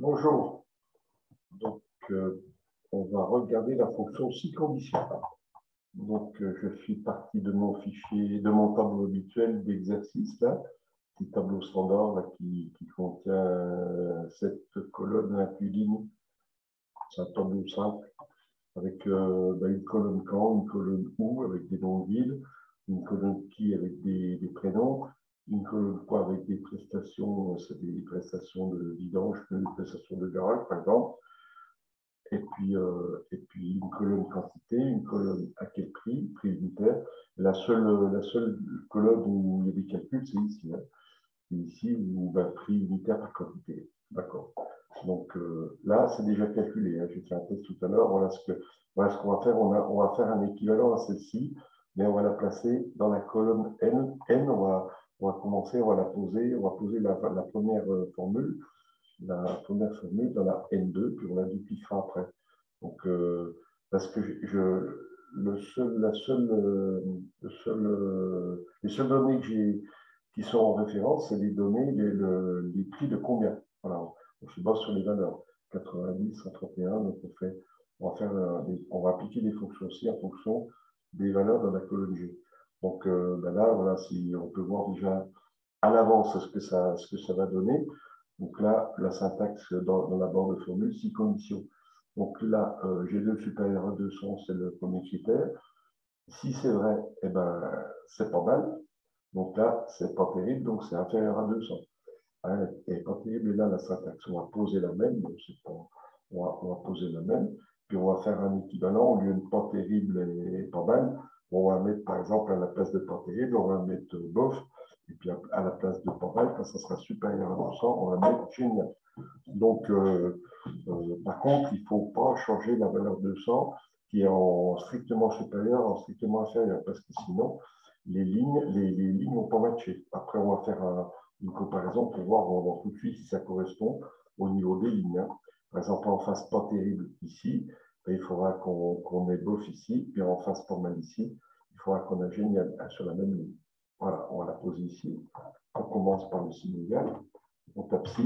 Bonjour. Donc, on va regarder la fonction si condition. Donc, je suis parti de mon fichier, de mon tableau habituel d'exercice, là, petit tableau standard là, qui contient 7 colonnes, 28 lignes. C'est un tableau simple avec une colonne quand, une colonne où avec des noms de villes, une colonne qui avec des prénoms, une colonne quoi avec des prestations, c'est des prestations de vidange, des prestations de garage par exemple. Et puis une colonne quantité, une colonne à quel prix, prix unitaire. La seule colonne où il y a des calculs, c'est ici. Hein. C'est ici où prix unitaire par quantité. D'accord. Donc là, c'est déjà calculé. Hein. J'ai fait un test tout à l'heure. Voilà ce qu'on va faire. On va faire un équivalent à celle-ci, mais on va la placer dans la colonne N. N, on va commencer, on va poser la première formule. La première formule dans la N2, puis on la dupliquera après. Donc, parce que les seules données qui sont en référence, c'est les données, les prix de combien. Voilà, on se base sur les valeurs 90, 131, donc on va appliquer des fonctions aussi en fonction des valeurs dans la colonne G. Donc là, voilà, si on peut voir déjà à l'avance ce que ça va donner. Donc là, la syntaxe dans la barre de formule, si conditions. Donc là, G2 supérieur à 200, c'est le premier critère. Si c'est vrai, eh ben, c'est pas mal. Donc là, c'est pas terrible, donc c'est inférieur à 200. Hein, et pas terrible, et là, la syntaxe, on va poser la même, on va poser la même, puis on va faire un équivalent, au lieu de pas terrible et pas mal, on va mettre, par exemple, à la place de pas terrible, on va mettre bof, et puis à la place de pas mal, quand ça sera supérieur à 200, on va mettre génial. Donc, par contre, il ne faut pas changer la valeur 200 qui est en strictement supérieur, en strictement inférieur, parce que sinon, les lignes vont pas matcher. Après, on va faire une comparaison pour voir tout de suite si ça correspond au niveau des lignes. Hein. Par exemple, en face pas terrible ici, il faudra qu'on ait bof ici, puis en face pas mal ici, il faudra qu'on ait génial sur la même ligne. Voilà, on va la poser ici. On commence par le signe égal. On tape si.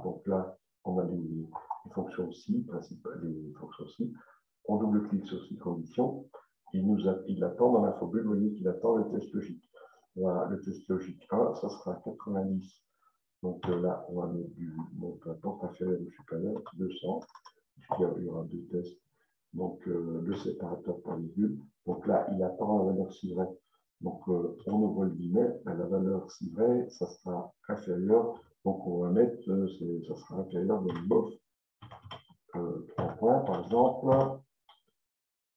Donc là, on a les fonctions si, principales, les fonctions si. On double-clique sur si conditions. Il attend dans la formule, vous voyez qu'il attend le test logique. Voilà, le test logique 1, ça sera 90. Donc là, on va mettre peu importe, inférieur ou supérieur, 200, puisqu'il y aura deux tests. Donc le séparateur par virgule. Donc là, il attend la valeur si vrai. Donc on ouvre le guillemet, la valeur si vrai, ça sera inférieur. Donc on va mettre, ça sera inférieur de bof. 3 points par exemple.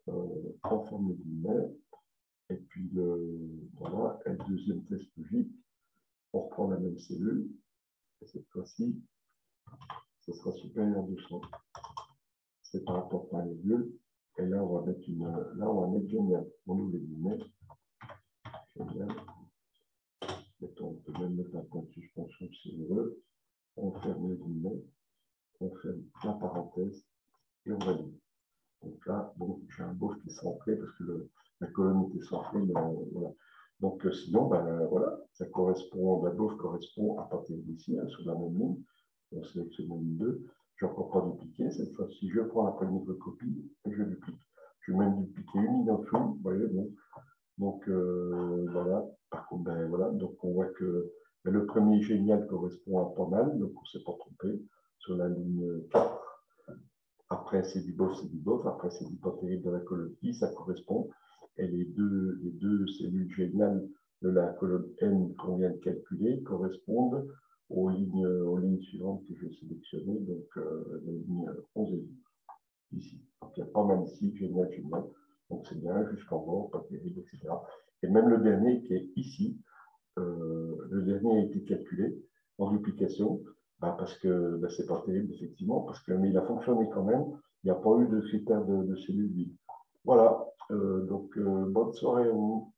On ferme le guillemet. Et puis voilà, et le deuxième test logique. On reprend la même cellule. Et cette fois-ci, ce sera supérieur à 200. C'est par rapport à la virgule. Et là, on va mettre génial. On ouvre les guillemets. Génial. On peut même mettre un point de suspension si on veut. On ferme les guillemets. On ferme la parenthèse. Et on valide. Donc là, bon, j'ai un bof qui est centré parce que la colonne était centrée, mais voilà. Donc sinon, voilà, ça correspond, la bof correspond à partir d'ici, hein, sur la même ligne. On sélectionne la ligne 2. Je ne peux pas dupliquer. Cette fois-ci, je prends la poignée de copie et je duplique. Je vais même dupliquer une ligne en dessous. Vous voyez, bon. Donc voilà. Par contre, voilà. Donc on voit que le premier génial correspond à pas mal. Donc on ne s'est pas trompé sur la ligne 4. Après, c'est du bof, c'est du bof. Après, c'est du pas terrible de la colonne I, ça correspond. Et les deux cellules géniales de la colonne N qu'on vient de calculer correspondent aux lignes suivantes que je vais sélectionner, donc les lignes 11 et 12, ici. Donc, il y a pas mal ici, génial, génial. Donc, c'est bien, jusqu'en bas, pas terrible, etc. Et même le dernier qui est ici, le dernier a été calculé en duplication. Parce que c'est pas terrible, effectivement, mais il a fonctionné quand même. Il n'y a pas eu de critère de cellule vide. Voilà, donc bonne soirée à vous.